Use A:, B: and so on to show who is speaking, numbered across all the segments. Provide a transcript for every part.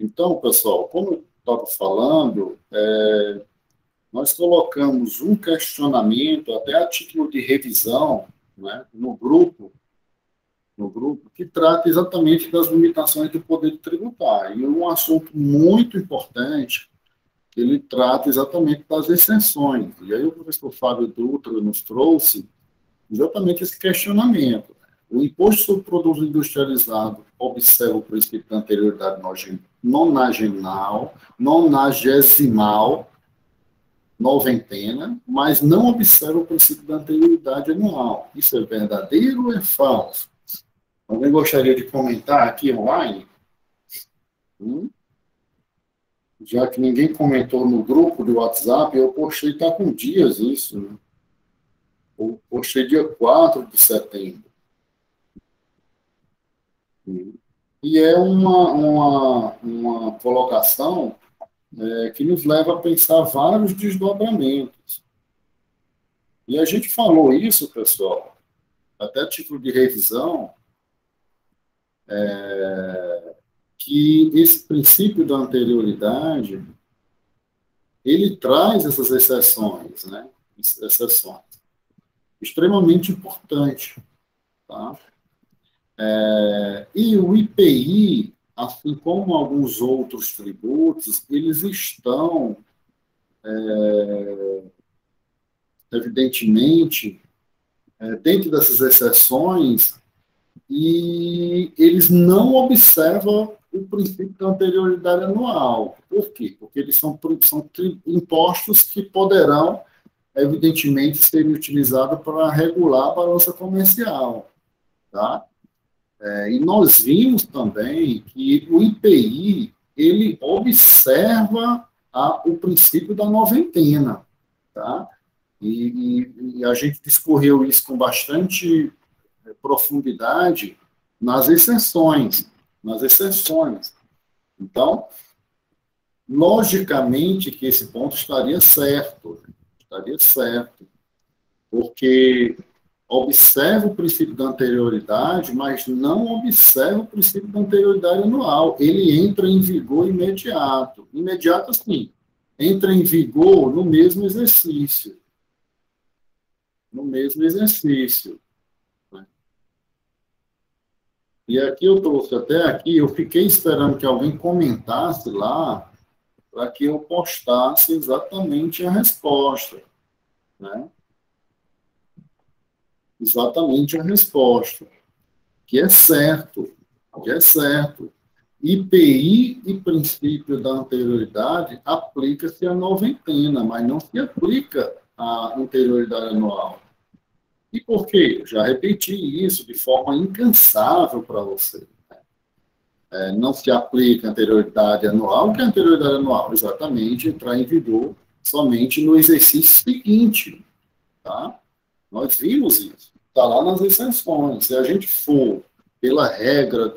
A: Então, pessoal, como eu estava falando, nós colocamos um questionamento, até a título de revisão, né, no grupo, que trata exatamente das limitações do poder tributário. E um assunto muito importante, ele trata exatamente das exceções. E aí o professor Fábio Dutra nos trouxe exatamente esse questionamento. O imposto sobre produto industrializado observa o princípio da anterioridade nonagesimal, noventena, mas não observa o princípio da anterioridade anual. Isso é verdadeiro ou é falso? Alguém gostaria de comentar aqui online? Já que ninguém comentou no grupo do WhatsApp, eu postei, está com dias isso, né? Eu postei dia 4 de setembro. E é uma colocação que nos leva a pensar vários desdobramentos. E a gente falou isso, pessoal, até a título de revisão, que esse princípio da anterioridade, ele traz essas exceções, né? Exceções. Extremamente importante, tá? E o IPI, assim como alguns outros tributos, eles estão, evidentemente, dentro dessas exceções, e eles não observam o princípio da anterioridade anual. Por quê? Porque eles são impostos que poderão, evidentemente, ser utilizados para regular a balança comercial. Tá? E nós vimos também que o IPI, ele observa o princípio da noventena. Tá? E a gente discorreu isso com bastante profundidade nas exceções. Então, logicamente que esse ponto estaria certo, porque observa o princípio da anterioridade, mas não observa o princípio da anterioridade anual. Ele entra em vigor imediato. Imediato, assim, entra em vigor no mesmo exercício. E aqui eu trouxe até aqui, eu fiquei esperando que alguém comentasse lá para que eu postasse exatamente a resposta, né? Exatamente a resposta, que é certo. IPI e princípio da anterioridade aplica-se à noventena, mas não se aplica à anterioridade anual. E por quê? Já repeti isso de forma incansável para você. Não se aplica a anterioridade anual. O que é anterioridade anual? Exatamente, entrar em vigor somente no exercício seguinte. Tá? Nós vimos isso. Está lá nas exceções. Se a gente for pela regra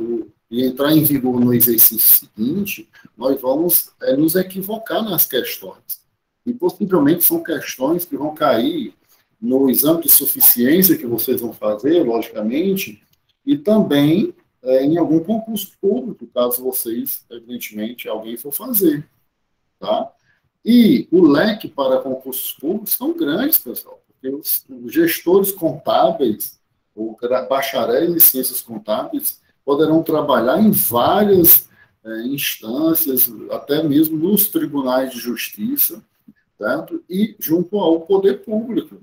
A: de entrar em vigor no exercício seguinte, nós vamos nos equivocar nas questões. E possivelmente são questões que vão cair no exame de suficiência que vocês vão fazer, logicamente, e também em algum concurso público, caso vocês, evidentemente, alguém for fazer. Tá? E o leque para concursos públicos são grandes, pessoal, porque os gestores contábeis, ou bacharéis em ciências contábeis, poderão trabalhar em várias instâncias, até mesmo nos tribunais de justiça, certo? E junto ao poder público.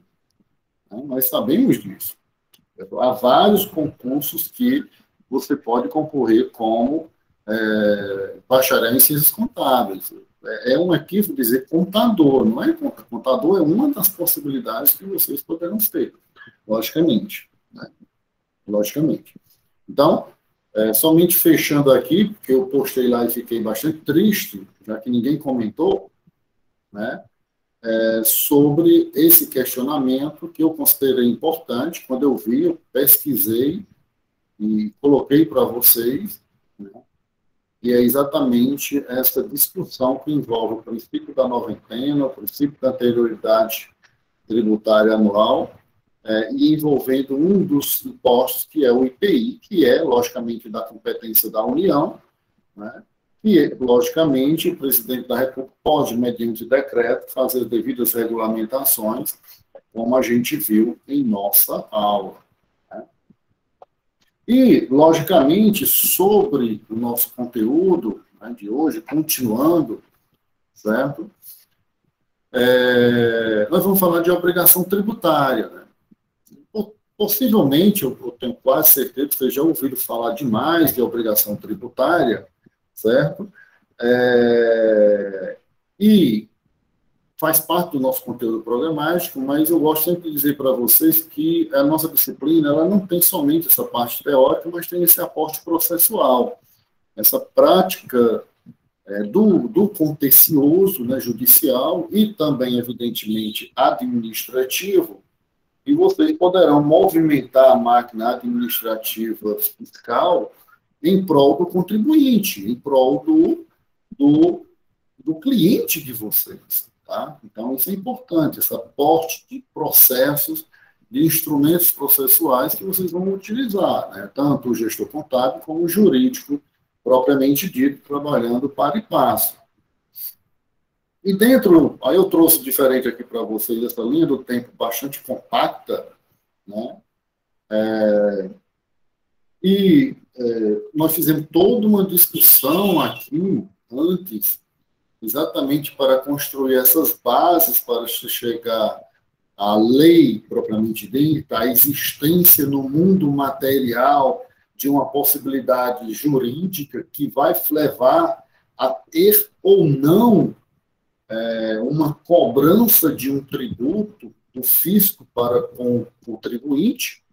A: Nós sabemos disso. Há vários concursos que você pode concorrer como bacharel em ciências contábeis. É um equívoco dizer contador, não é? Contador é uma das possibilidades que vocês poderão ter, logicamente. Né? Logicamente. Então, somente fechando aqui, porque eu postei lá e fiquei bastante triste, já que ninguém comentou, né? Sobre esse questionamento que eu considerei importante. Quando eu vi, eu pesquisei e coloquei para vocês, né? E é exatamente essa discussão que envolve o princípio da noventena, o princípio da anterioridade tributária anual, e envolvendo um dos impostos, que é o IPI, que é, logicamente, da competência da União, né? E, logicamente, o presidente da República pode, mediante decreto, fazer devidas regulamentações, como a gente viu em nossa aula. Né? E, logicamente, sobre o nosso conteúdo, né, de hoje, continuando, certo? Nós vamos falar de obrigação tributária. Né? Possivelmente, eu tenho quase certeza que vocês já ouviram falar demais de obrigação tributária, certo? E faz parte do nosso conteúdo programático, mas eu gosto sempre de dizer para vocês que a nossa disciplina ela não tem somente essa parte teórica, mas tem esse aporte processual, essa prática do contencioso, né, judicial e também, evidentemente, administrativo, e vocês poderão movimentar a máquina administrativa fiscal em prol do contribuinte, em prol do cliente de vocês. Tá? Então, isso é importante, esse aporte de processos, de instrumentos processuais que vocês vão utilizar, né? Tanto o gestor contábil como o jurídico, propriamente dito, trabalhando para e passo. E dentro, aí eu trouxe diferente aqui para vocês essa linha do tempo bastante compacta, né? Nós fizemos toda uma discussão aqui antes, exatamente para construir essas bases para chegar à lei propriamente dita, à existência no mundo material de uma possibilidade jurídica que vai levar a ter ou não uma cobrança de um tributo do fisco para com o contribuinte,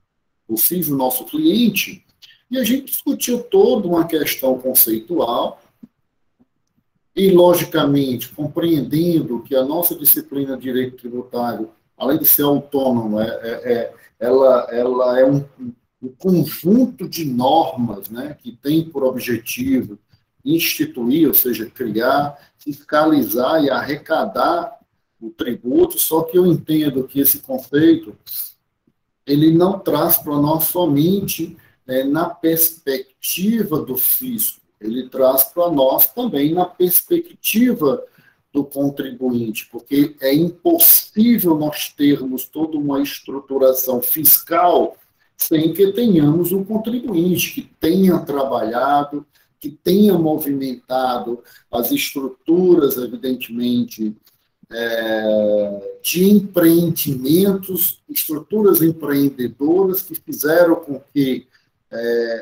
A: o fisco, o nosso cliente, e a gente discutiu toda uma questão conceitual e, logicamente, compreendendo que a nossa disciplina de direito tributário, além de ser autônoma, ela é um conjunto de normas, né, que tem por objetivo instituir, ou seja, criar, fiscalizar e arrecadar o tributo, só que eu entendo que esse conceito ele não traz para nós somente na perspectiva do fisco, ele traz para nós também na perspectiva do contribuinte, porque é impossível nós termos toda uma estruturação fiscal sem que tenhamos um contribuinte que tenha trabalhado, que tenha movimentado as estruturas, evidentemente, de empreendimentos, estruturas empreendedoras que fizeram com que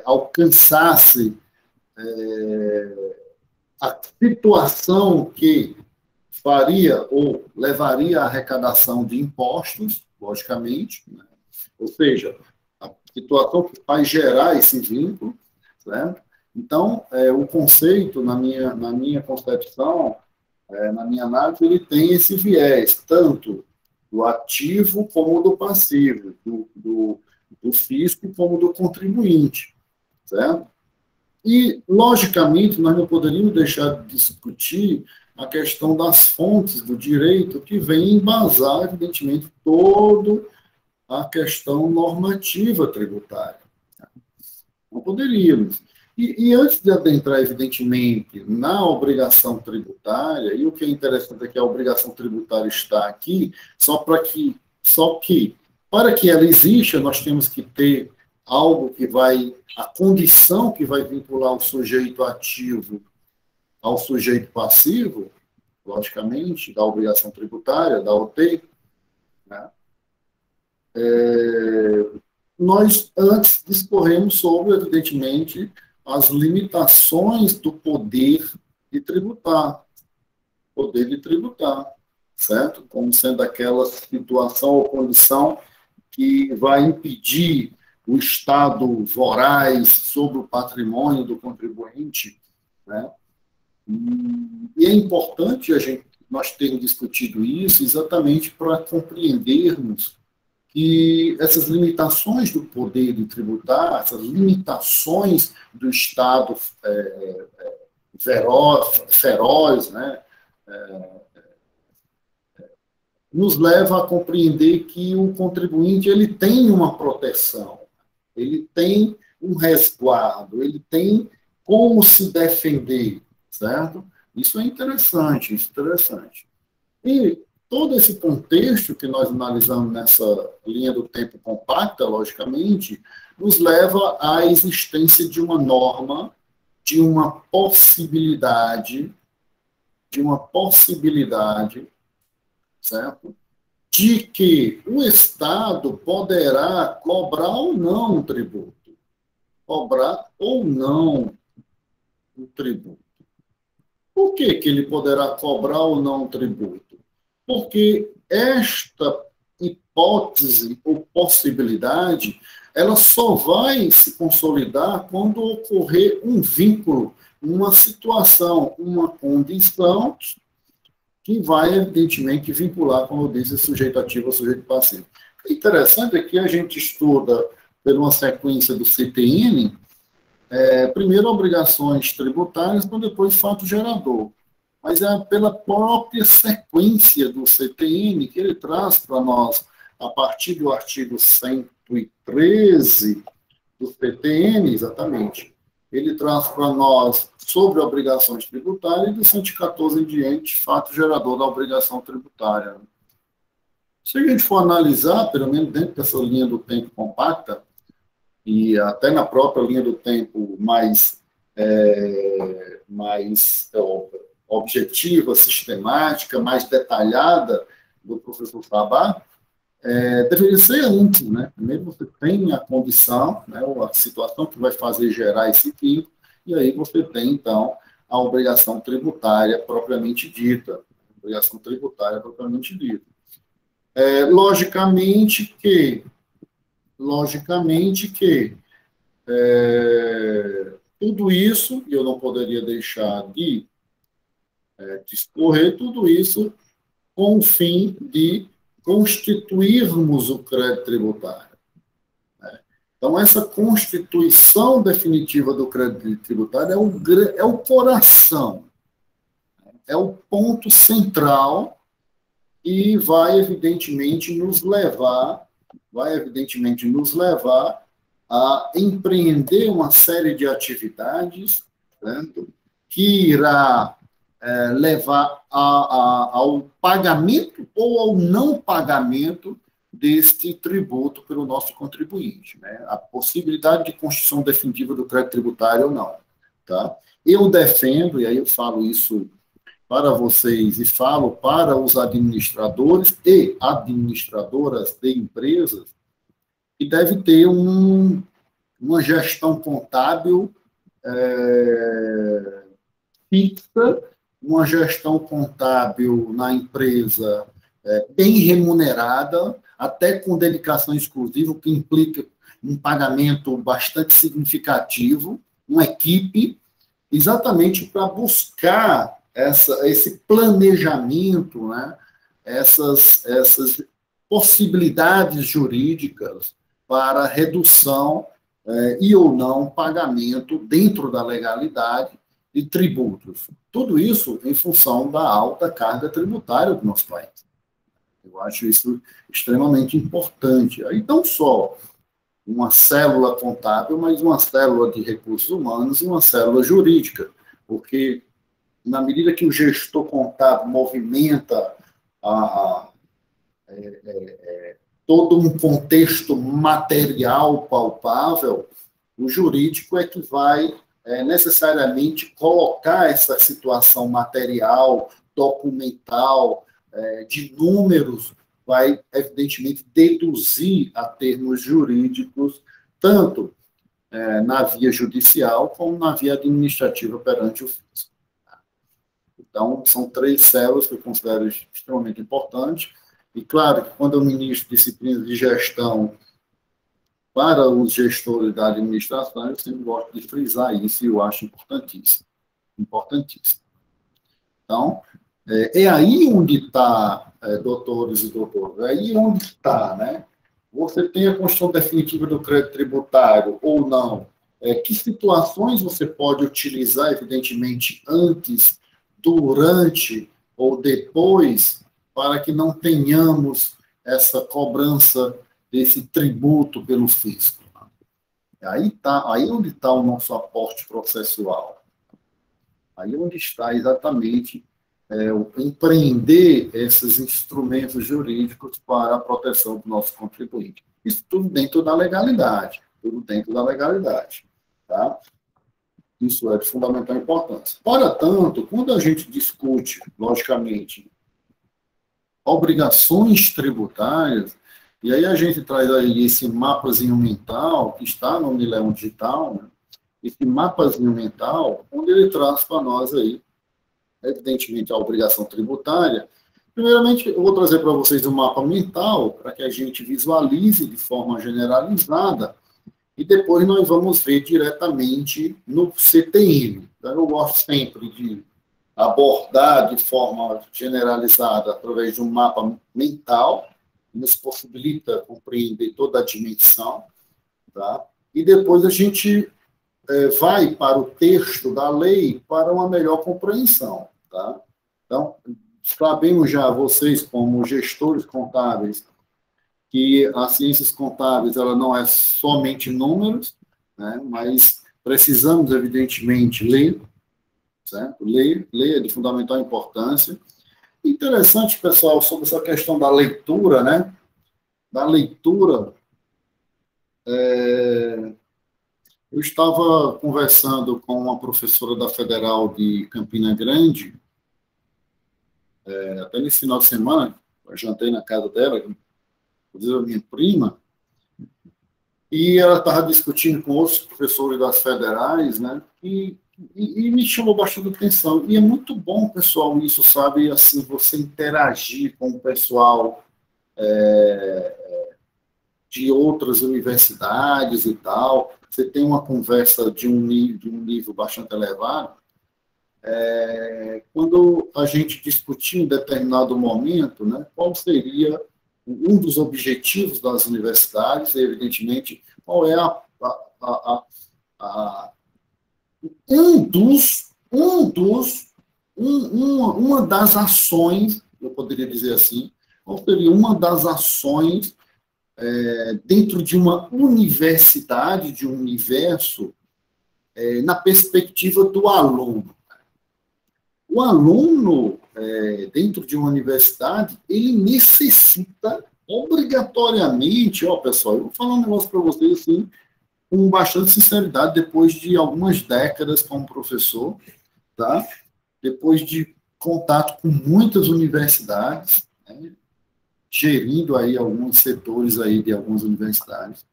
A: alcançasse a situação que faria ou levaria à arrecadação de impostos, logicamente, né? Ou seja, a situação que vai gerar esse vínculo, certo? Então, o conceito, na minha concepção, na minha análise, ele tem esse viés, tanto do ativo como do passivo, do fisco como do contribuinte, certo? E, logicamente, nós não poderíamos deixar de discutir a questão das fontes do direito que vem embasar, evidentemente, toda a questão normativa tributária. Não poderíamos. E antes de adentrar, evidentemente, na obrigação tributária, e o que é interessante é que a obrigação tributária está aqui, para que ela exista, nós temos que ter algo que a condição que vai vincular o sujeito ativo ao sujeito passivo, logicamente, da obrigação tributária, da OT, né? Nós antes discorremos sobre, evidentemente, as limitações do poder de tributar, certo? Como sendo aquela situação ou condição que vai impedir o Estado voraz sobre o patrimônio do contribuinte, né? E é importante nós termos discutido isso exatamente para compreendermos que essas limitações do poder de tributar, essas limitações do Estado feroz, né, nos leva a compreender que o contribuinte ele tem uma proteção, ele tem um resguardo, ele tem como se defender, certo? Isso é interessante, isso é interessante. E todo esse contexto que nós analisamos nessa linha do tempo compacta, logicamente, nos leva à existência de uma norma, de uma possibilidade, certo? De que o Estado poderá cobrar ou não um tributo. Cobrar ou não um tributo. Por que que ele poderá cobrar ou não um tributo? Porque esta hipótese ou possibilidade, ela só vai se consolidar quando ocorrer um vínculo, uma situação, uma condição que vai, evidentemente, vincular, como eu disse, sujeito ativo ao sujeito passivo. O interessante é que a gente estuda, por uma sequência do CTN, primeiro obrigações tributárias, para depois fato gerador. Mas é pela própria sequência do CTN que ele traz para nós, a partir do artigo 113 do CTN, exatamente, ele traz para nós sobre obrigações tributárias e do 114 em diante, fato gerador da obrigação tributária. Se a gente for analisar, pelo menos dentro dessa linha do tempo compacta, e até na própria linha do tempo mais objetiva, sistemática, mais detalhada do professor Fabá, deveria ser antes, né? Primeiro você tem a condição, né, a situação que vai fazer gerar esse vínculo, e aí você tem, então, a obrigação tributária propriamente dita. Logicamente que tudo isso, e eu não poderia deixar de discorrer tudo isso com o fim de constituirmos o crédito tributário. Então, essa constituição definitiva do crédito tributário é o coração, é o ponto central e vai, evidentemente, nos levar a empreender uma série de atividades, certo? Que irá levar ao pagamento ou ao não pagamento deste tributo pelo nosso contribuinte, né? A possibilidade de constituição definitiva do crédito tributário ou não. Tá? Eu defendo, e aí eu falo isso para vocês e falo para os administradores e administradoras de empresas, que deve ter uma gestão contábil fixa, uma gestão contábil na empresa bem remunerada, até com dedicação exclusiva, o que implica um pagamento bastante significativo, uma equipe, exatamente para buscar esse planejamento, né? essas possibilidades jurídicas para redução e ou não pagamento dentro da legalidade de tributos. Tudo isso em função da alta carga tributária do nosso país. Eu acho isso extremamente importante. Aí não só uma célula contábil, mas uma célula de recursos humanos e uma célula jurídica, porque na medida que o gestor contábil movimenta todo um contexto material palpável, o jurídico é que vai necessariamente colocar essa situação material, documental, de números, vai, evidentemente, deduzir a termos jurídicos, tanto na via judicial como na via administrativa perante o fisco. Então, são 3 células que eu considero extremamente importantes. E, claro, que quando eu ministro disciplinas de gestão para os gestores da administração, eu sempre gosto de frisar isso e eu acho importantíssimo. Importantíssimo. Então, é aí onde está, doutores e doutoras, é aí onde está, né? Você tem a constituição definitiva do crédito tributário ou não? Que situações você pode utilizar, evidentemente, antes, durante ou depois, para que não tenhamos essa cobrança desse tributo pelo fisco? Aí onde está o nosso aporte processual. Aí é onde está exatamente o empreender esses instrumentos jurídicos para a proteção do nosso contribuinte. Isso tudo dentro da legalidade, tudo dentro da legalidade, tá? Isso é de fundamental importância. Ora, tanto, quando a gente discute, logicamente, obrigações tributárias, e aí a gente traz aí esse mapazinho mental, que está no Unileão Digital, né? Esse mapazinho mental, onde ele traz para nós aí, evidentemente, a obrigação tributária. Primeiramente, eu vou trazer para vocês um mapa mental, para que a gente visualize de forma generalizada, e depois nós vamos ver diretamente no CTM. Então, eu gosto sempre de abordar de forma generalizada através de um mapa mental, que nos possibilita compreender toda a dimensão, tá? E depois a gente vai para o texto da lei para uma melhor compreensão, tá? Então, sabemos já, vocês como gestores contábeis, que as ciências contábeis ela não é somente números, né, mas precisamos, evidentemente, ler, certo? Ler é de fundamental importância. Interessante, pessoal, sobre essa questão da leitura, né? Da leitura, eu estava conversando com uma professora da Federal de Campina Grande, até nesse final de semana, eu jantei na casa dela, inclusive a minha prima, e ela estava discutindo com outros professores das federais, né, e me chamou bastante atenção. E é muito bom, pessoal, isso, sabe, assim, você interagir com o pessoal de outras universidades e tal, você tem uma conversa de um nível bastante elevado, quando a gente discutir em determinado momento, né, qual seria um dos objetivos das universidades, e, evidentemente, qual é uma das ações, eu poderia dizer assim, qual seria uma das ações dentro de uma universidade, de um universo, na perspectiva do aluno. O aluno, dentro de uma universidade, ele necessita obrigatoriamente, pessoal, eu vou falar um negócio para vocês assim, com bastante sinceridade, depois de algumas décadas como professor, tá? Depois de contato com muitas universidades, né? Gerindo aí alguns setores aí de algumas universidades.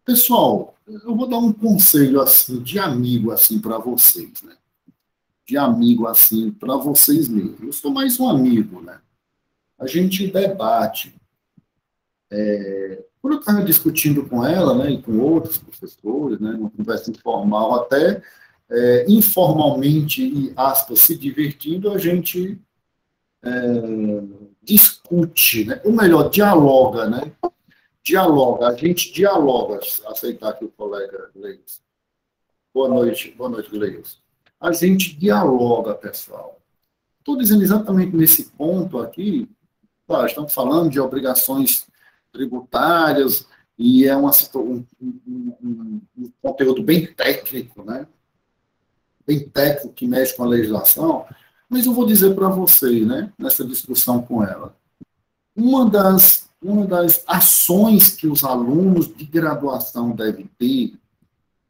A: Pessoal, eu vou dar um conselho assim de amigo assim para vocês, né? De amigo assim para vocês mesmos. Eu sou mais um amigo, né? A gente debate. Quando eu estava discutindo com ela, né, e com outros professores, né, uma conversa informal, até informalmente e aspas se divertindo, a gente discute, né? Ou melhor, dialoga, né? Dialoga, a gente dialoga, aceitar aqui o colega Gleice. Boa noite, Gleice. A gente dialoga, pessoal. Estou dizendo exatamente nesse ponto aqui, claro, estamos falando de obrigações tributárias, e é um conteúdo bem técnico, né? Bem técnico, que mexe com a legislação, mas eu vou dizer para vocês, né, nessa discussão com ela, uma das ações que os alunos de graduação devem ter,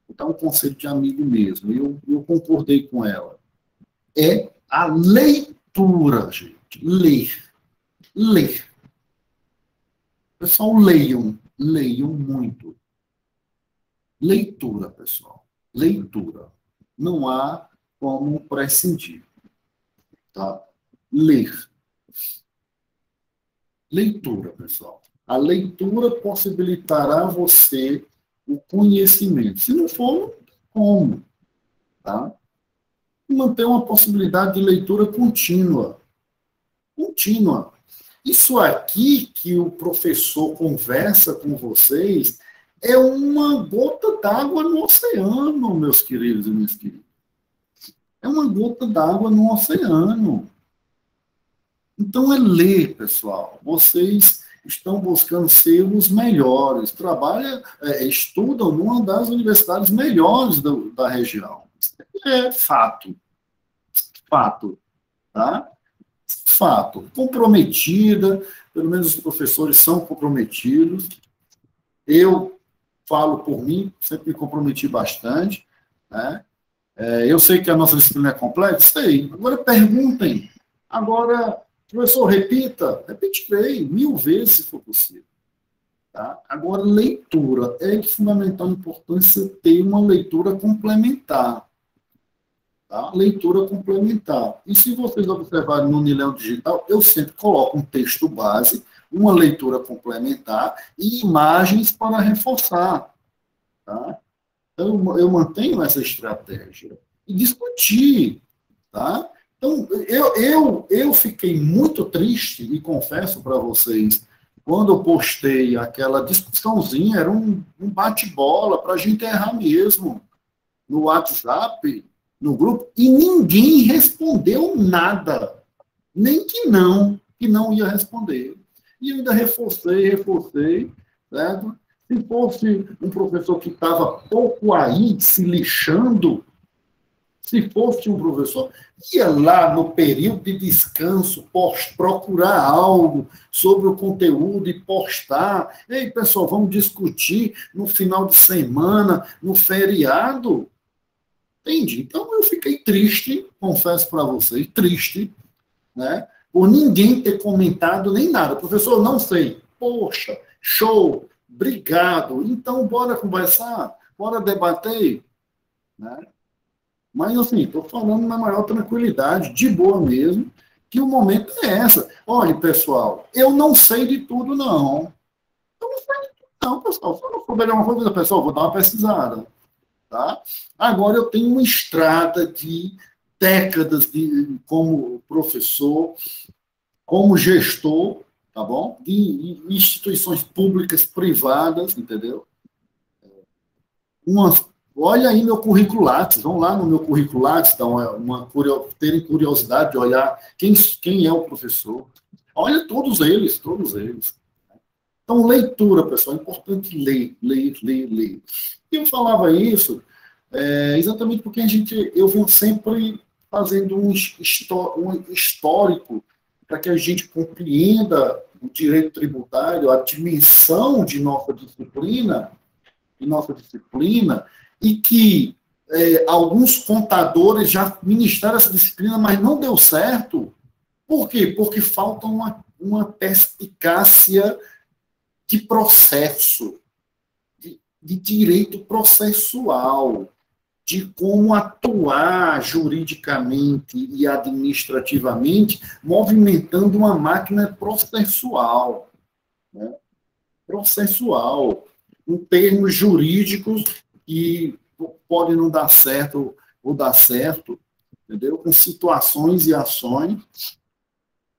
A: vou dar um conselho de amigo mesmo, eu concordei com ela, é a leitura, gente. Ler. Pessoal, leiam muito. Leitura, pessoal. Leitura. Não há como prescindir. Tá? Ler. Leitura, pessoal. A leitura possibilitará você o conhecimento. Se não for, não tem como. Tá? E manter uma possibilidade de leitura contínua. Contínua. Isso aqui que o professor conversa com vocês é uma gota d'água no oceano, meus queridos e minhas queridas. É uma gota d'água no oceano. Então, é ler, pessoal. Vocês, estão buscando ser os melhores, estudam numa das universidades melhores da região. É fato. Fato. Tá? Fato. Comprometida, pelo menos os professores são comprometidos. Eu falo por mim, sempre me comprometi bastante. Né? Eu sei que a nossa disciplina é complexa, sei. Agora perguntem. Agora, professor, repetirei 1000 vezes se for possível. Tá? Agora, leitura. É de fundamental importância ter uma leitura complementar. Tá? Leitura complementar. E se vocês observarem no Nilão Digital, eu sempre coloco um texto base, uma leitura complementar e imagens para reforçar. Tá? Então, eu mantenho essa estratégia. E discutir. Tá? Então, eu fiquei muito triste, e confesso para vocês, quando eu postei aquela discussãozinha, era um bate-bola para a gente errar mesmo, no WhatsApp, no grupo, e ninguém respondeu nada. Nem que não ia responder. E eu ainda reforcei, certo? Se fosse um professor que estava pouco aí, se lixando, se fosse um professor, ia lá no período de descanso, procurar algo sobre o conteúdo e postar. Ei, pessoal, vamos discutir no final de semana, no feriado. Entende? Então, eu fiquei triste, confesso para vocês, triste, né? Por ninguém ter comentado nem nada. Professor, não sei. Poxa, show, obrigado. Então, bora conversar, bora debater, né? Mas, assim, estou falando na maior tranquilidade, de boa mesmo, que o momento é essa. Olha, pessoal, eu não sei de tudo, não. Eu não sei de tudo, não, pessoal. Se eu não souber uma coisa, pessoal, vou dar uma pesquisada. Tá? Agora, eu tenho uma estrada de décadas como professor, como gestor, tá bom? De instituições públicas, privadas, entendeu? Olha aí meu currículo Lattes, vão lá no meu currículo Lattes, terem curiosidade de olhar quem é o professor. Olha todos eles, todos eles. Então, leitura, pessoal, é importante ler. E eu falava isso exatamente porque eu venho sempre fazendo um histórico para que a gente compreenda o direito tributário, a dimensão de nossa disciplina, e que alguns contadores já ministraram essa disciplina, mas não deu certo. Por quê? Porque falta uma perspicácia de processo, de direito processual, de como atuar juridicamente e administrativamente, movimentando uma máquina processual. Né? Processual, em termos jurídicos que podem não dar certo ou dar certo, entendeu? Com situações e ações,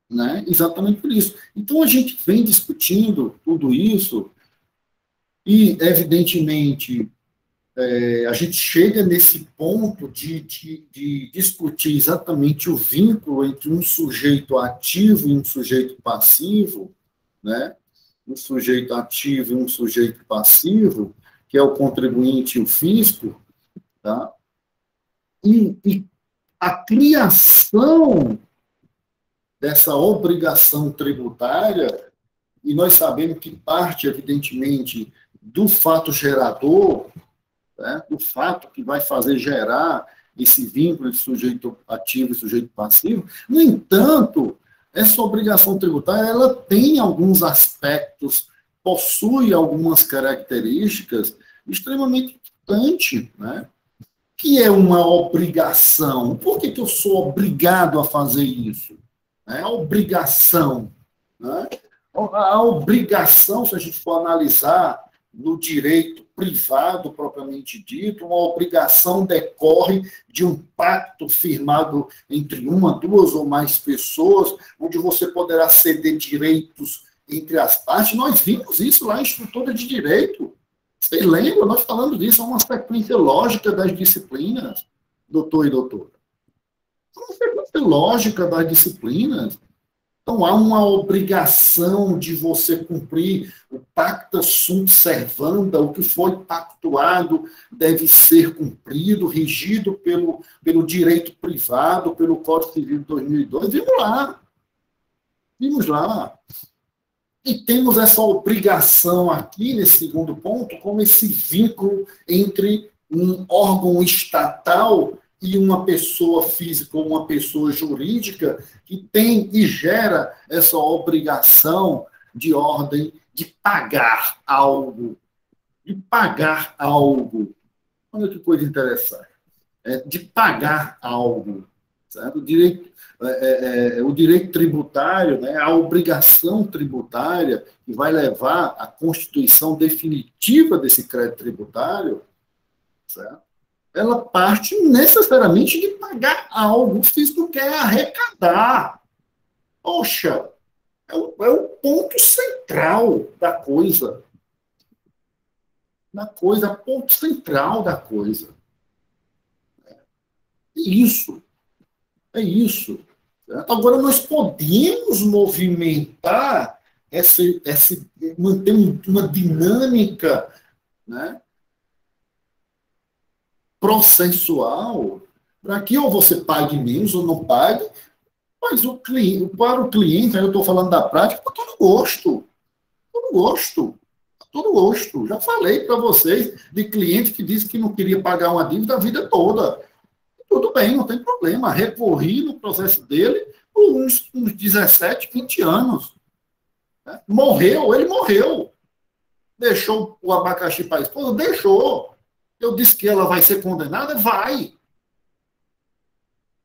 A: né? Exatamente por isso. Então, a gente vem discutindo tudo isso e, evidentemente, a gente chega nesse ponto de discutir exatamente o vínculo entre um sujeito ativo e um sujeito passivo, né? Um sujeito ativo e um sujeito passivo, que é o contribuinte e o fisco, tá? E a criação dessa obrigação tributária, e nós sabemos que parte, evidentemente, do fato gerador, né, do fato que vai fazer gerar esse vínculo de sujeito ativo e sujeito passivo. No entanto, essa obrigação tributária ela tem alguns aspectos, possui algumas características extremamente importantes, né? Que é uma obrigação. Por que eu sou obrigado a fazer isso? A obrigação. Né? A obrigação, se a gente for analisar no direito privado propriamente dito, uma obrigação decorre de um pacto firmado entre uma, duas ou mais pessoas, onde você poderá ceder direitos entre as partes. Nós vimos isso lá em Estrutura de Direito. Vocês lembram? Nós falamos disso, é uma sequência lógica das disciplinas, doutor e doutora. É uma sequência lógica das disciplinas. Então, há uma obrigação de você cumprir o pacta sunt servanda, o que foi pactuado deve ser cumprido, regido pelo direito privado, pelo Código Civil de 2002. Vimos lá. E temos essa obrigação aqui, nesse segundo ponto, como esse vínculo entre um órgão estatal e uma pessoa física ou uma pessoa jurídica que tem e gera essa obrigação de ordem de pagar algo. De pagar algo. Olha que coisa interessante. De pagar algo. Certo? O direito tributário, né, a obrigação tributária que vai levar à constituição definitiva desse crédito tributário, certo? Ela parte necessariamente de pagar algo. O físico quer arrecadar. Poxa, é o ponto central da coisa. Ponto central da coisa. Isso. É isso. Certo? Agora, nós podemos movimentar, manter uma dinâmica, né, processual para que ou você pague menos ou não pague, mas para o cliente, eu estou falando da prática, para todo gosto. Todo gosto. Todo gosto. Já falei para vocês de cliente que disse que não queria pagar uma dívida a vida toda. Tudo bem, não tem problema. Recorri no processo dele por uns 17, 20 anos. Né? Ele morreu. Deixou o abacaxi para a esposa? Deixou. Eu disse que ela vai ser condenada? Vai.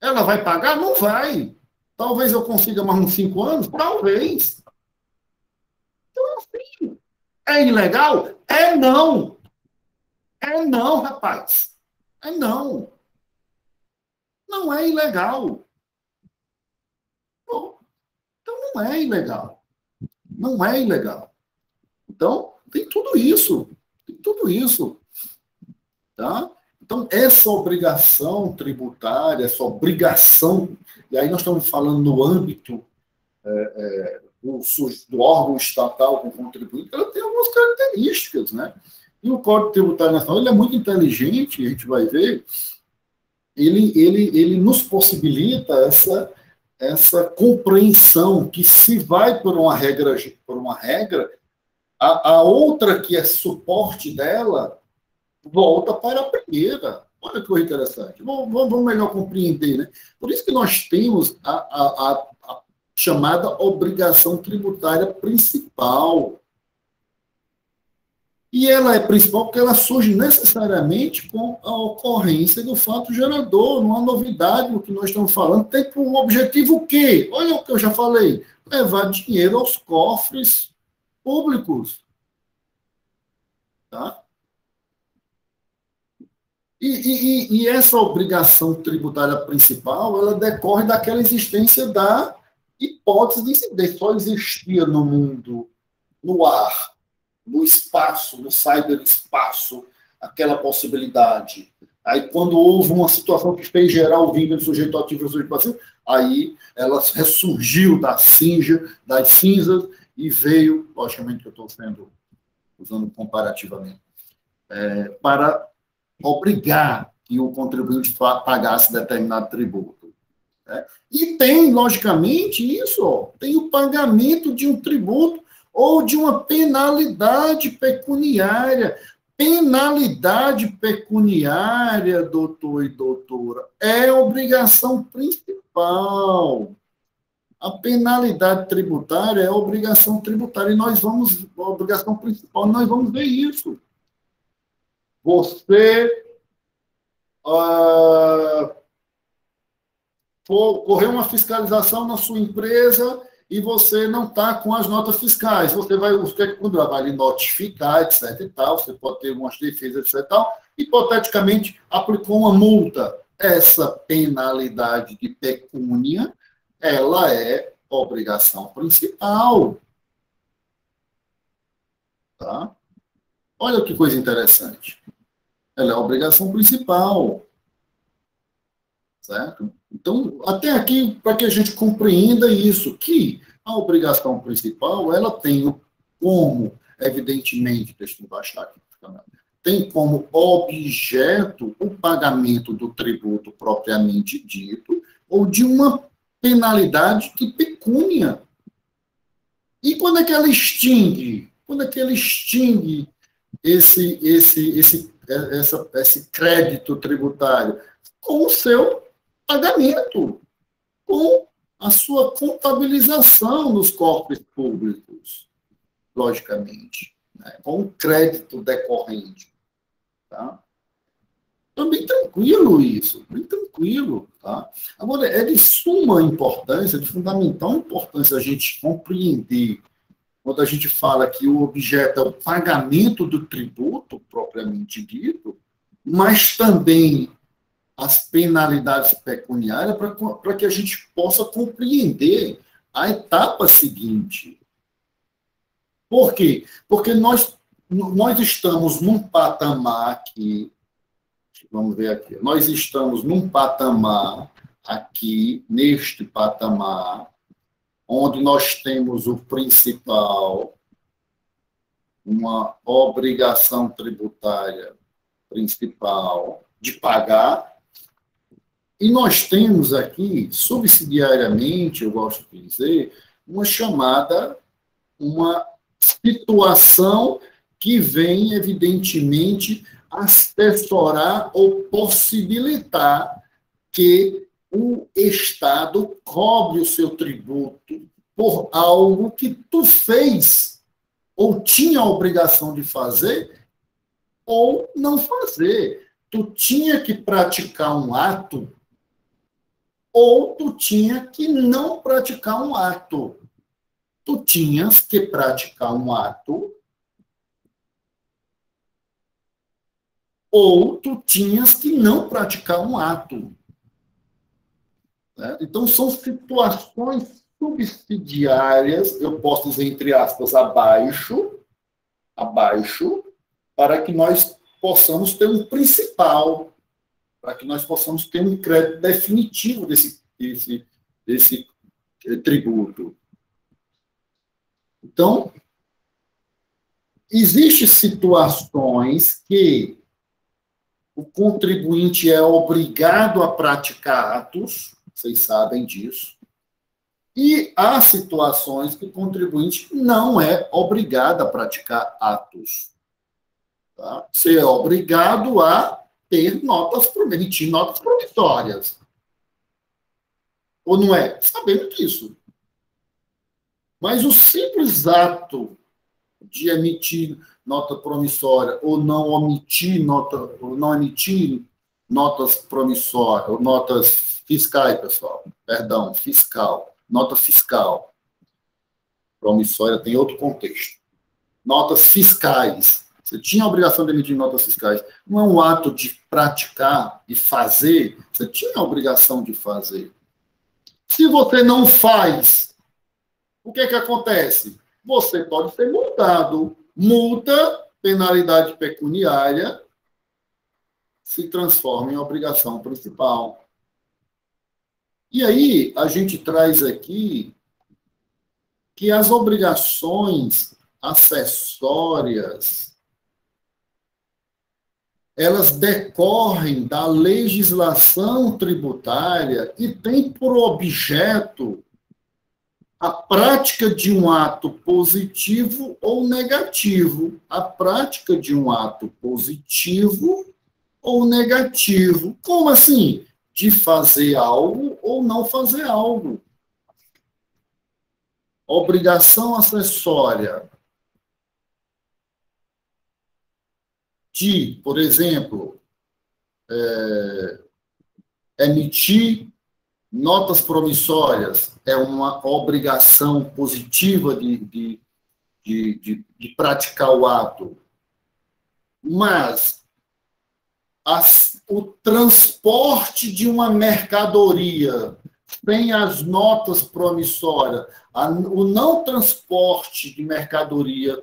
A: Ela vai pagar? Não vai. Talvez eu consiga mais uns 5 anos? Talvez. Então, assim, é ilegal? É não. É não, rapaz. É não. Não é ilegal. Bom, então não é ilegal. Não é ilegal. Então, tem tudo isso. Tem tudo isso. Tá? Então, essa obrigação tributária, essa obrigação, e aí nós estamos falando no âmbito do órgão estatal com contribuinte, ela tem algumas características, né? E o Código Tributário Nacional ele é muito inteligente, a gente vai ver, ele nos possibilita essa compreensão que se vai por uma regra, a outra que é suporte dela volta para a primeira. Olha que coisa interessante. Vamos melhor compreender, né? Por isso que nós temos a chamada obrigação tributária principal. E ela é principal porque ela surge necessariamente com a ocorrência do fato gerador, não há novidade no que nós estamos falando. Tem como objetivo o quê? Olha o que eu já falei, levar dinheiro aos cofres públicos. Tá? E essa obrigação tributária principal, ela decorre daquela existência da hipótese de incidência. Só existia no mundo, no ar, no espaço, no cyberespaço, aquela possibilidade. Aí, quando houve uma situação que fez gerar o vínculo sujeito ativo e sujeito passivo, aí ela ressurgiu das cinzas e veio, logicamente que eu estou usando comparativamente, para obrigar que o contribuinte pagasse determinado tributo. Né? E tem, logicamente, isso, ó, tem o pagamento de um tributo ou de uma penalidade pecuniária. Penalidade pecuniária, doutor e doutora, é obrigação principal. A penalidade tributária é obrigação tributária, e a obrigação principal, nós vamos ver isso. Você correu uma fiscalização na sua empresa e você não está com as notas fiscais. Você vai lhe notificar, etc. e tal. Você pode ter algumas defesas, etc. e tal. Hipoteticamente, aplicou uma multa. Essa penalidade de pecúnia, ela é obrigação principal. Tá? Olha que coisa interessante. Ela é a obrigação principal. Certo? Então, até aqui, para que a gente compreenda isso, que A obrigação principal, ela tem como, evidentemente, deixa eu baixar aqui, tem como objeto o pagamento do tributo propriamente dito ou de uma penalidade de pecúnia. E quando é que ela extingue? Quando é que ela extingue esse crédito tributário? Com o seu pagamento, com a sua contabilização nos corpos públicos, logicamente, né? Com o crédito decorrente. Tá? Então, bem tranquilo isso, bem tranquilo. Tá? Agora, é de suma importância, de fundamental importância a gente compreender, quando a gente fala que o objeto é o pagamento do tributo, propriamente dito, mas também as penalidades pecuniárias para que a gente possa compreender a etapa seguinte. Por quê? Porque nós estamos num patamar aqui, vamos ver aqui, nós estamos num patamar aqui, neste patamar, onde nós temos o principal, uma obrigação tributária principal de pagar, e nós temos aqui, subsidiariamente, eu gosto de dizer, uma situação que vem, evidentemente, assessorar ou possibilitar que o Estado cobre o seu tributo por algo que tu fez, ou tinha a obrigação de fazer, ou não fazer. Tu tinha que praticar um ato, ou tu tinha que não praticar um ato. Tu tinhas que praticar um ato, ou tu tinhas que não praticar um ato. Né? Então, são situações subsidiárias, eu posso dizer, entre aspas, abaixo, para que nós possamos ter um principal, para que nós possamos ter um crédito definitivo desse tributo. Então, existem situações que o contribuinte é obrigado a praticar atos, vocês sabem disso, e há situações que o contribuinte não é obrigado a praticar atos. Tá? Você é obrigado a emitir notas promissórias. Ou não é? Sabemos disso. Mas o simples ato de emitir nota promissória ou não emitir notas promissórias, ou notas fiscais, pessoal. Perdão, fiscal. Nota fiscal. Promissória tem outro contexto. Notas fiscais. Você tinha a obrigação de emitir notas fiscais. Não é um ato de praticar, de fazer. Você tinha a obrigação de fazer. Se você não faz, o que acontece? Você pode ser multado. Multa, penalidade pecuniária, se transforma em obrigação principal. E aí, a gente traz aqui que as obrigações acessórias, elas decorrem da legislação tributária e têm por objeto a prática de um ato positivo ou negativo. A prática de um ato positivo ou negativo. Como assim? De fazer algo ou não fazer algo. Obrigação acessória de, por exemplo, emitir notas promissórias é uma obrigação positiva de praticar o ato. Mas o transporte de uma mercadoria sem as notas promissórias, o não transporte de mercadoria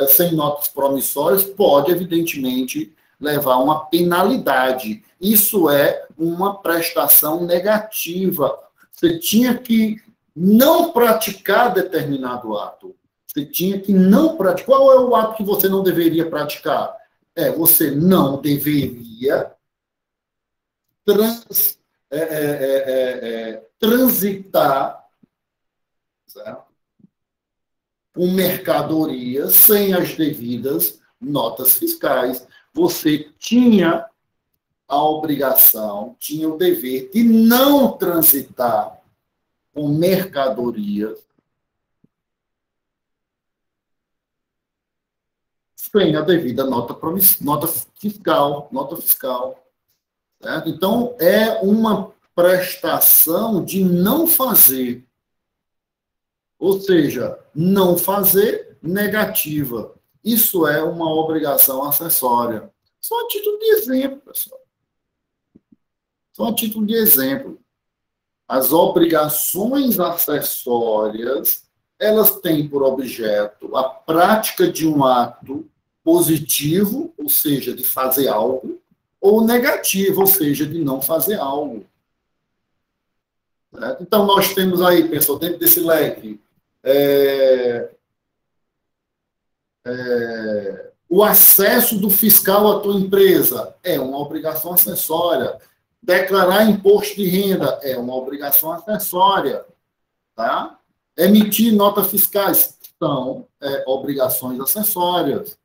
A: sem notas promissórias pode, evidentemente, levar a uma penalidade. Isso é uma prestação negativa. Você tinha que não praticar determinado ato. Você tinha que não praticar. Qual é o ato que você não deveria praticar? Você não deveria transitar, certo? Com mercadorias sem as devidas notas fiscais. Você tinha a obrigação, tinha o dever de não transitar com mercadorias sem a devida nota fiscal. Certo? Então, é uma prestação de não fazer. Ou seja, não fazer negativa. Isso é uma obrigação acessória. Só a título de exemplo, pessoal. Só a título de exemplo. As obrigações acessórias, elas têm por objeto a prática de um ato positivo, ou seja, de fazer algo, ou negativo, ou seja, de não fazer algo. Certo? Então, nós temos aí, pessoal, dentro desse leque, o acesso do fiscal à tua empresa é uma obrigação acessória. Declarar imposto de renda é uma obrigação acessória. Tá? Emitir notas fiscais são obrigações acessórias.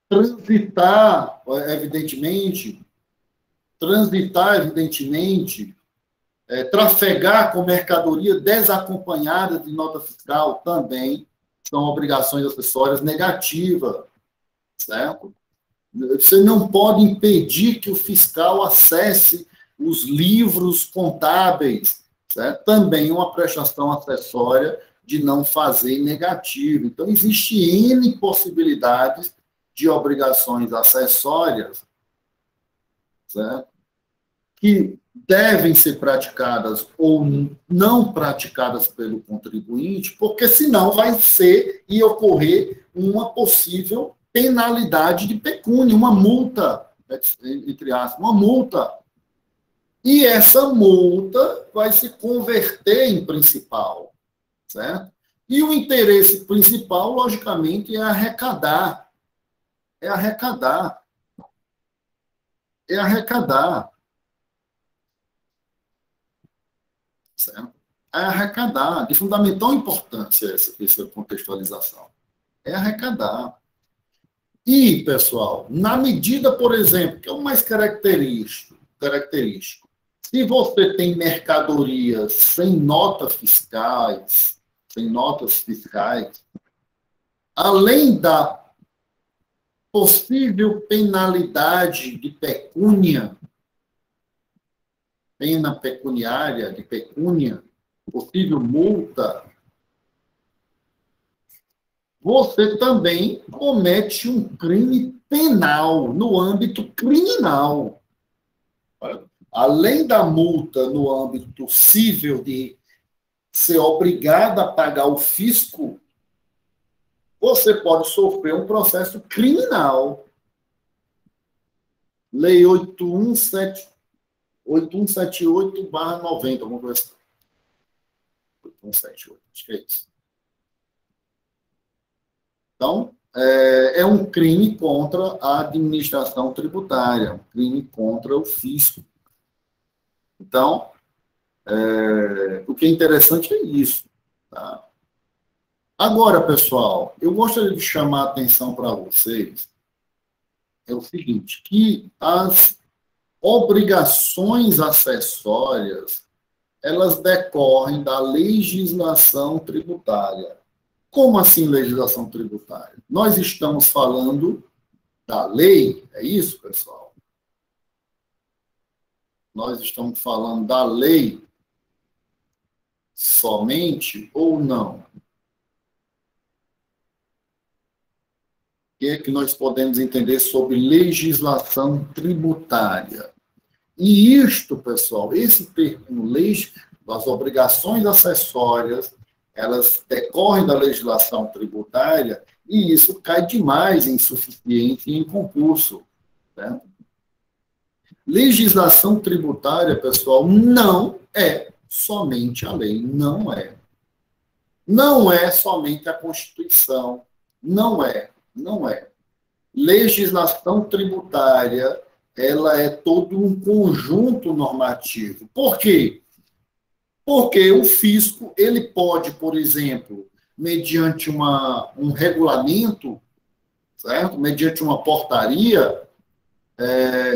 A: Transitar, evidentemente, trafegar com mercadoria desacompanhada de nota fiscal também são obrigações acessórias negativas, certo? Você não pode impedir que o fiscal acesse os livros contábeis, certo? Também uma prestação acessória de não fazer negativo. Então, existe N possibilidades de obrigações acessórias, certo? Que devem ser praticadas ou não praticadas pelo contribuinte, porque senão vai ser e ocorrer uma possível penalidade de pecúnia, uma multa, entre aspas, uma multa. E essa multa vai se converter em principal, certo? E o interesse principal, logicamente, é arrecadar. É arrecadar. Certo? É arrecadar. De fundamental importância essa contextualização. É arrecadar. E, pessoal, na medida, por exemplo, que é o mais característico, se você tem mercadorias sem notas fiscais, além da possível penalidade de pecúnia, pena pecuniária, de pecúnia, possível multa, você também comete um crime penal no âmbito criminal. Além da multa no âmbito civil de ser obrigado a pagar o fisco, você pode sofrer um processo criminal. Lei 8178/90, vamos ver se 8178, acho que é isso. Então, é um crime contra a administração tributária, um crime contra o fisco. Então, o que é interessante é isso. Tá? Agora, pessoal, eu gostaria de chamar a atenção para vocês, é o seguinte, que as obrigações acessórias, elas decorrem da legislação tributária. Como assim legislação tributária? Nós estamos falando da lei, é isso, pessoal? Nós estamos falando da lei somente ou não? O que é que nós podemos entender sobre legislação tributária? E isto, pessoal, esse termo, as obrigações acessórias, elas decorrem da legislação tributária e isso cai demais em suficiente e em concurso. Né? Legislação tributária, pessoal, não é somente a lei. Não é. Não é somente a Constituição. Não é. Não é. Legislação tributária, ela é todo um conjunto normativo. Por quê? Porque o fisco, ele pode, por exemplo, mediante um regulamento, certo? Mediante uma portaria,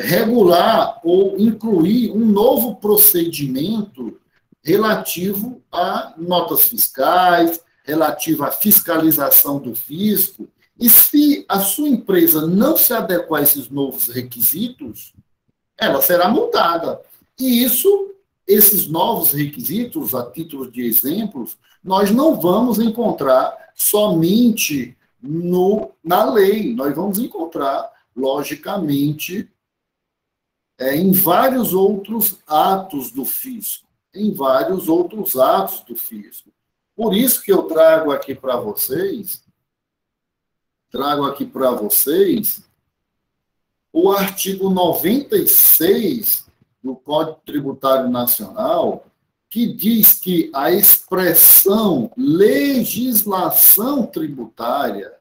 A: regular ou incluir um novo procedimento relativo a notas fiscais, relativo à fiscalização do fisco. E se a sua empresa não se adequar a esses novos requisitos, ela será multada. E esses novos requisitos, a título de exemplos, nós não vamos encontrar somente na lei, nós vamos encontrar, logicamente, em vários outros atos do fisco, em vários outros atos do fisco. Por isso que eu trago aqui para vocês o artigo 96 do Código Tributário Nacional, que diz que a expressão legislação tributária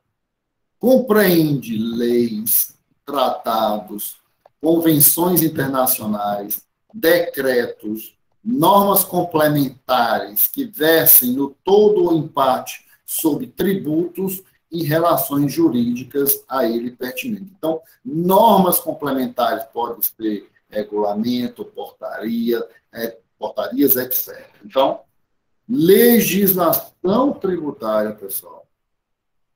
A: compreende leis, tratados, convenções internacionais, decretos, normas complementares que versem no todo ou em parte sobre tributos e relações jurídicas a ele pertinentes. Então, normas complementares podem ser regulamento, portarias, etc. Então, legislação tributária, pessoal,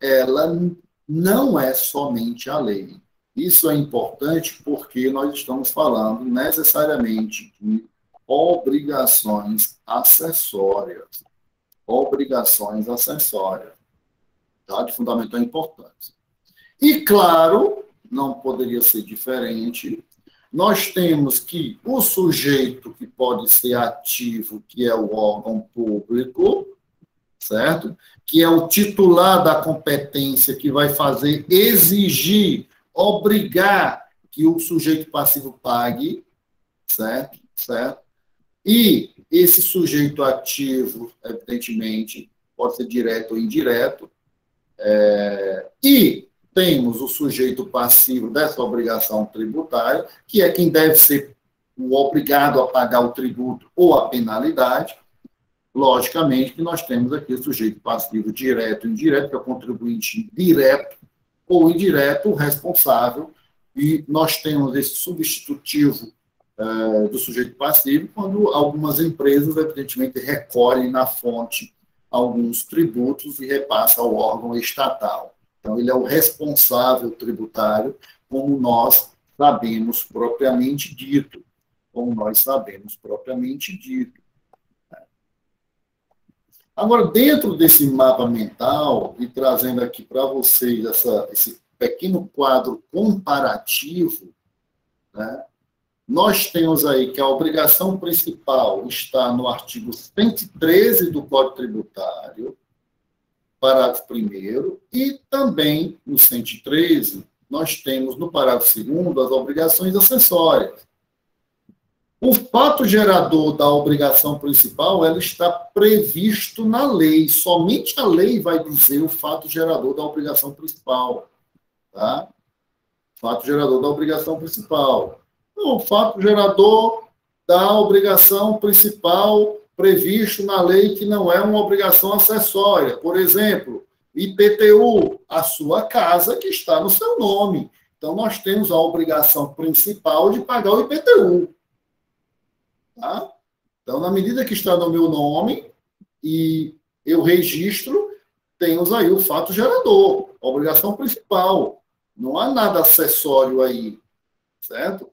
A: ela não é somente a lei. Isso é importante porque nós estamos falando necessariamente de obrigações acessórias. Obrigações acessórias. Tá? De fundamental importância. E, claro, não poderia ser diferente, nós temos que o sujeito que pode ser ativo, que é o órgão público, certo? Que é o titular da competência que vai fazer, exigir, obrigar que o sujeito passivo pague, certo? Certo? E esse sujeito ativo, evidentemente, pode ser direto ou indireto, e temos o sujeito passivo dessa obrigação tributária, que é quem deve ser o obrigado a pagar o tributo ou a penalidade. Logicamente que nós temos aqui o sujeito passivo direto e indireto, que é o contribuinte direto ou indireto, o responsável, e nós temos esse substitutivo do sujeito passivo quando algumas empresas, evidentemente, recolhem na fonte alguns tributos e repassa ao órgão estatal. Então, ele é o responsável tributário, como nós sabemos propriamente dito. Agora, dentro desse mapa mental, e trazendo aqui para vocês esse pequeno quadro comparativo, né, nós temos aí que a obrigação principal está no artigo 113 do Código Tributário, parágrafo 1º, e também no 113, nós temos no parágrafo 2º as obrigações acessórias. O fato gerador da obrigação principal, ela está previsto na lei. Somente a lei vai dizer o fato gerador da obrigação principal. Tá? Fato gerador da obrigação principal. O fato gerador da obrigação principal previsto na lei que não é uma obrigação acessória. Por exemplo, IPTU, a sua casa que está no seu nome. Então, nós temos a obrigação principal de pagar o IPTU. Tá? Então, na medida que está no meu nome e eu registro, temos aí o fato gerador, a obrigação principal. Não há nada acessório aí, certo?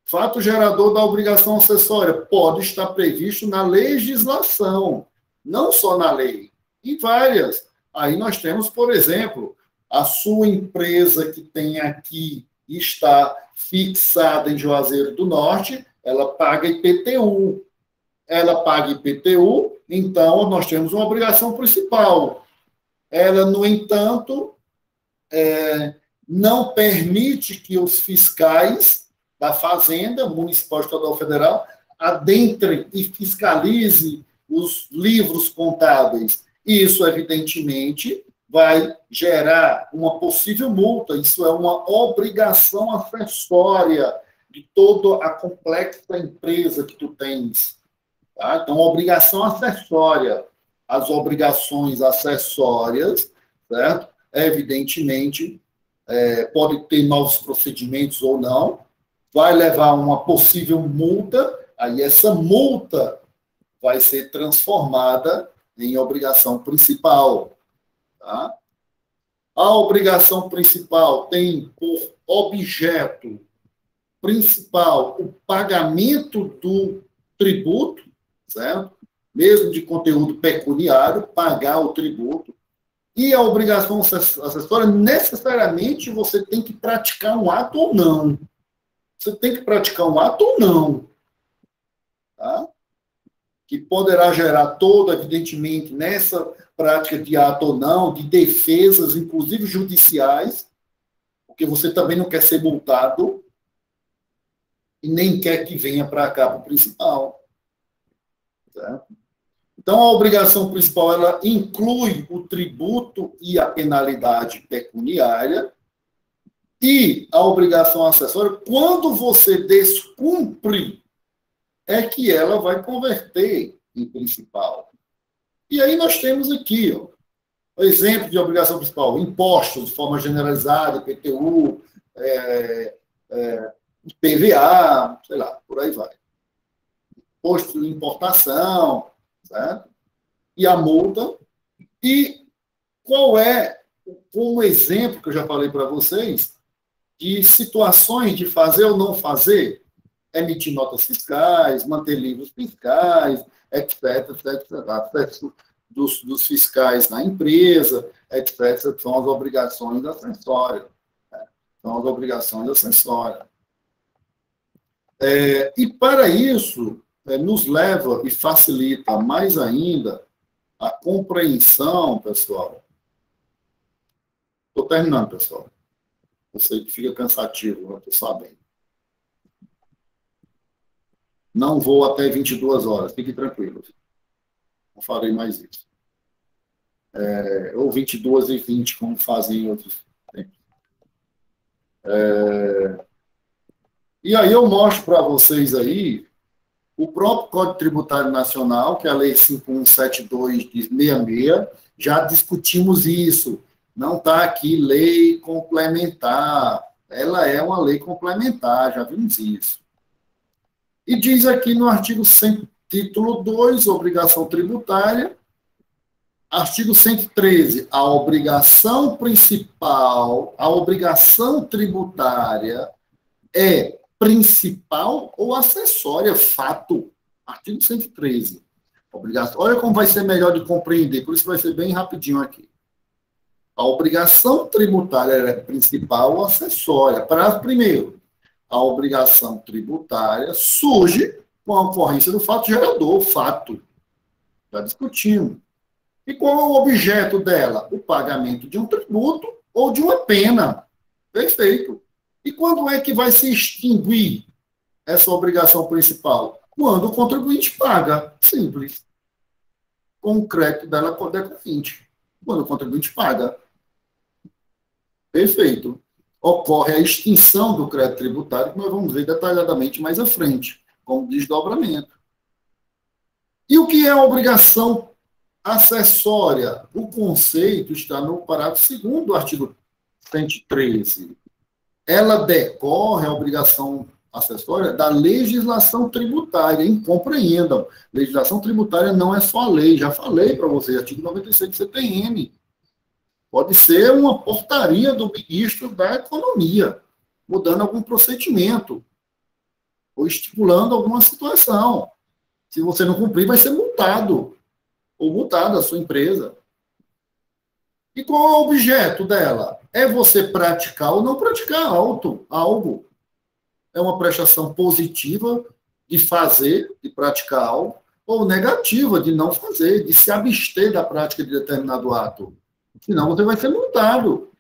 A: Fato gerador da obrigação acessória pode estar previsto na legislação, não só na lei, em várias. Aí nós temos, por exemplo, a sua empresa que tem aqui e está fixada em Juazeiro do Norte, ela paga IPTU. Ela paga IPTU, então nós temos uma obrigação principal. Ela, no entanto, não permite que os fiscais da Fazenda, Municipal, Estadual, Federal, adentre e fiscalize os livros contábeis. Isso, evidentemente, vai gerar uma possível multa. Isso é uma obrigação acessória de toda a complexa empresa que tu tens. Tá? Então, obrigação acessória. As obrigações acessórias, certo? Evidentemente, pode ter novos procedimentos ou não, vai levar a uma possível multa, aí essa multa vai ser transformada em obrigação principal. Tá? A obrigação principal tem por objeto principal o pagamento do tributo, certo? Mesmo de conteúdo pecuniário, pagar o tributo. E a obrigação acessória, necessariamente, você tem que praticar um ato ou não. Você tem que praticar um ato ou não. Tá? Que poderá gerar todo, evidentemente, nessa prática de ato ou não, de defesas, inclusive judiciais, porque você também não quer ser multado e nem quer que venha para cá para o principal. Certo? Então, a obrigação principal, ela inclui o tributo e a penalidade pecuniária, e a obrigação acessória, quando você descumpre, é que ela vai converter em principal. E aí nós temos aqui, ó, o exemplo de obrigação principal: impostos de forma generalizada, IPTU, PVA, sei lá, por aí vai. Imposto de importação, certo? E a multa. E qual é, como exemplo que eu já falei para vocês, de situações de fazer ou não fazer? Emitir notas fiscais, manter livros fiscais, etc., acesso dos fiscais na empresa, etc., são as obrigações acessórias. Né? São as obrigações acessórias. E para isso, nos leva e facilita mais ainda a compreensão, pessoal. Estou terminando, pessoal. Eu sei que fica cansativo, eu estou sabendo. Não vou até 22 horas, fiquem tranquilos. Não farei mais isso. Ou 22h20, como fazem em outros tempos. E aí eu mostro para vocês aí o próprio Código Tributário Nacional, que é a Lei 5172 de 66, já discutimos isso. Não está aqui lei complementar. Ela é uma lei complementar, já vimos isso. E diz aqui no artigo 100, título 2, obriação tributária, artigo 113, a obrigação principal, a obrigação tributária é principal ou acessória, fato. Artigo 113. Obrigação. Olha como vai ser melhor de compreender, por isso vai ser bem rapidinho aqui. A obrigação tributária é principal ou acessória. Parágrafo primeiro. A obrigação tributária surge com a ocorrência do fato gerador, fato. Já discutimos. E qual é o objeto dela? O pagamento de um tributo ou de uma pena. Perfeito. E quando é que vai se extinguir essa obrigação principal? Quando o contribuinte paga. Simples. Com o crédito dela decorrente. Quando o contribuinte paga. Perfeito. Ocorre a extinção do crédito tributário, que nós vamos ver detalhadamente mais à frente, como desdobramento. E o que é a obrigação acessória? O conceito está no parágrafo 2º do artigo 113. Ela decorre, a obrigação acessória, da legislação tributária. Compreendam, legislação tributária não é só a lei, já falei para vocês, artigo 96 do CTN. Pode ser uma portaria do ministro da Economia, mudando algum procedimento, ou estipulando alguma situação. Se você não cumprir, vai ser multado, ou multada a sua empresa. E qual é o objeto dela? É você praticar ou não praticar algo. É uma prestação positiva de fazer, de praticar algo, ou negativa de não fazer, de se abster da prática de determinado ato. Senão você vai ser multado.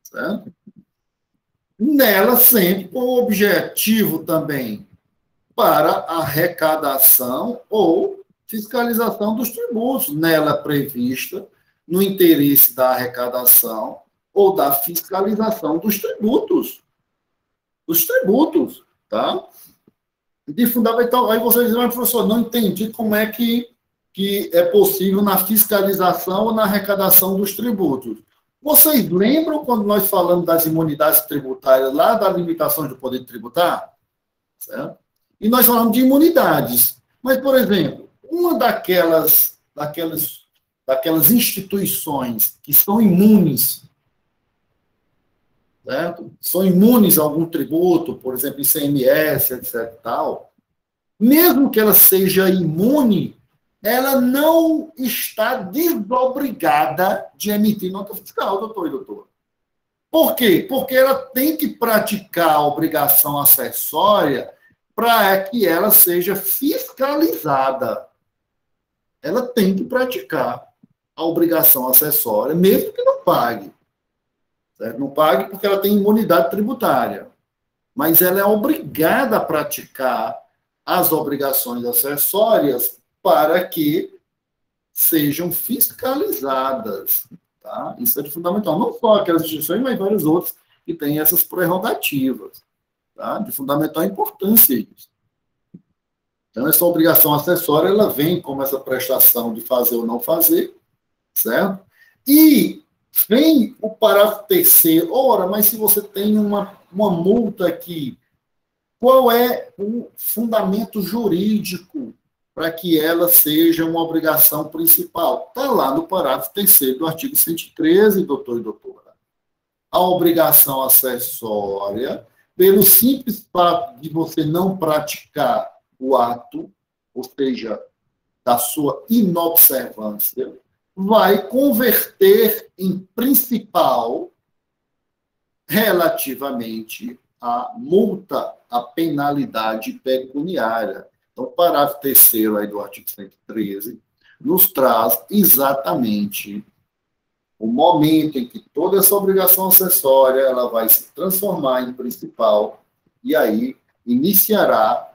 A: Certo? Nela sempre, com o objetivo também para arrecadação ou fiscalização dos tributos, nela prevista no interesse da arrecadação ou da fiscalização dos tributos. Os tributos, tá? De fundamental. Aí vocês dizem, mas, professor, não entendi como é que é possível na fiscalização ou na arrecadação dos tributos. Vocês lembram quando nós falamos das imunidades tributárias, lá da limitação do poder tributar? Certo? E nós falamos de imunidades. Mas, por exemplo, uma daquelas instituições que são imunes, certo? São imunes a algum tributo, por exemplo, ICMS, etc. e tal, mesmo que ela seja imune, ela não está desobrigada de emitir nota fiscal, doutor e doutora. Por quê? Porque ela tem que praticar a obrigação acessória para que ela seja fiscalizada. Ela tem que praticar a obrigação acessória, mesmo que não pague. Certo? Não pague porque ela tem imunidade tributária. Mas ela é obrigada a praticar as obrigações acessórias para que sejam fiscalizadas. Tá? Isso é de fundamental. Não só aquelas instituições, mas várias outras que têm essas prerrogativas. Tá? De fundamental importância isso. Então, essa obrigação acessória, ela vem como essa prestação de fazer ou não fazer, certo? E vem o parágrafo terceiro. Ora, mas se você tem uma multa aqui, qual é o fundamento jurídico para que ela seja uma obrigação principal? Está lá no parágrafo terceiro do artigo 113, doutor e doutora. A obrigação acessória, pelo simples fato de você não praticar o ato, ou seja, da sua inobservância, vai converter em principal relativamente à multa, à penalidade pecuniária. Então, o parágrafo terceiro aí do artigo 113 nos traz exatamente o momento em que toda essa obrigação acessória ela vai se transformar em principal e aí iniciará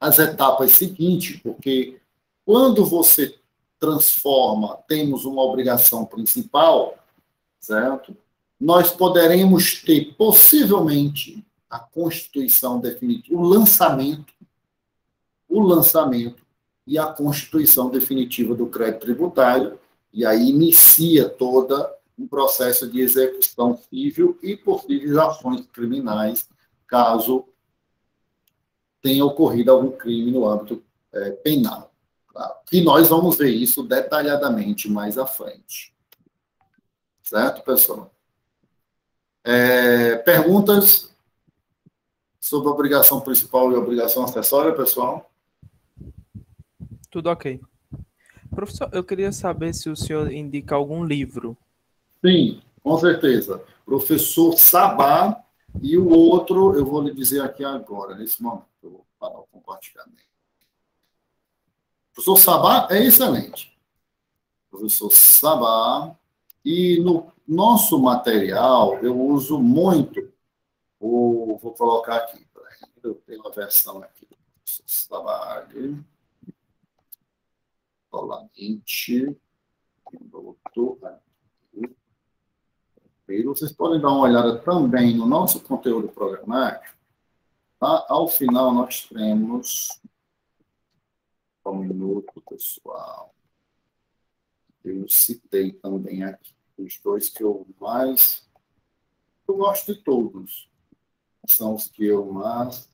A: as etapas seguintes, porque quando você transforma, temos uma obrigação principal, certo? Nós poderemos ter, possivelmente, a constituição definitiva, o lançamento e a constituição definitiva do crédito tributário, e aí inicia toda um processo de execução civil e possíveis ações criminais, caso tenha ocorrido algum crime no âmbito penal. Tá? E nós vamos ver isso detalhadamente mais à frente. Certo, pessoal? Perguntas sobre a obrigação principal e a obrigação acessória, pessoal?
B: Tudo ok. Professor, eu queria saber se o senhor indica algum livro.
A: Sim, com certeza. Professor Sabá e o outro, eu vou lhe dizer aqui agora, nesse momento, eu vou parar o compartilhamento. Professor Sabá é excelente. Professor Sabá. E no nosso material, eu uso muito, vou colocar aqui, eu tenho uma versão aqui do professor Sabá. Solamente. Vocês podem dar uma olhada também no nosso conteúdo programático. Tá? Ao final, nós temos... Um minuto, pessoal. Eu citei também aqui os dois que eu mais... Eu gosto de todos. São os que eu mais...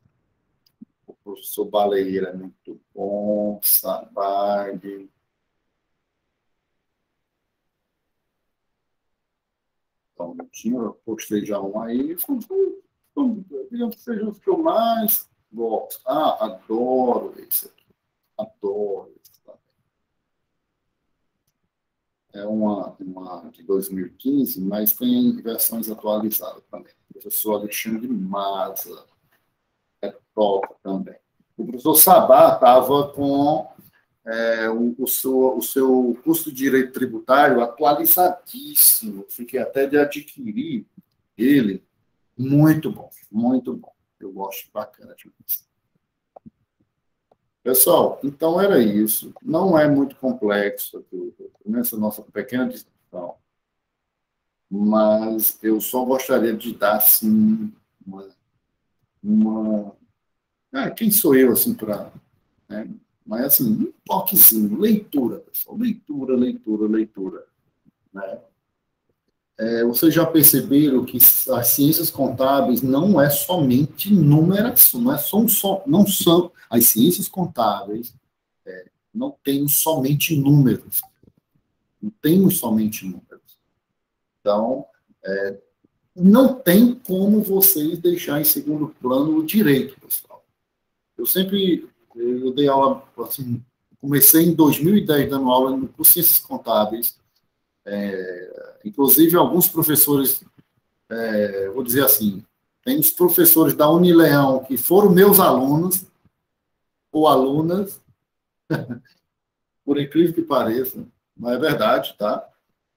A: O professor Baleira é muito bom, Sabag. Então, eu postei já um aí. Digamos que sejam os que eu mais gosto. Adoro esse aqui. Adoro esse também. É uma de 2015, mas tem versões atualizadas também. O professor Alexandre Maza é top também. O professor Sabá estava com o seu curso de Direito Tributário atualizadíssimo. Fiquei até de adquirir ele. Muito bom, muito bom. Eu gosto, bacana demais. Pessoal, então era isso. Não é muito complexo nessa nossa pequena discussão, mas eu só gostaria de dar, assim, uma... quem sou eu, assim, para... Né? Mas, assim, um toquezinho, leitura, pessoal. Leitura, leitura, leitura. Né? Vocês já perceberam que as ciências contábeis não é somente numeração, não são as ciências contábeis, não tem somente números, não temos somente números. Então, não tem como vocês deixar em segundo plano o direito, pessoal. Eu dei aula, assim, comecei em 2010 dando aula no curso de Ciências Contábeis, inclusive alguns professores, vou dizer assim, tem os professores da Unileão que foram meus alunos ou alunas, por incrível que pareça, não é verdade, tá?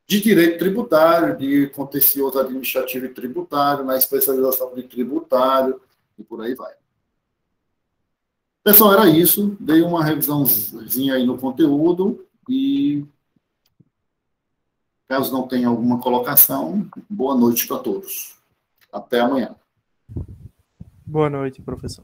A: De direito tributário, de contencioso administrativo e tributário, na especialização de tributário, e por aí vai. Pessoal, era isso. Dei uma revisãozinha aí no conteúdo e, caso não tenha alguma colocação, boa noite para todos. Até amanhã.
B: Boa noite, professor.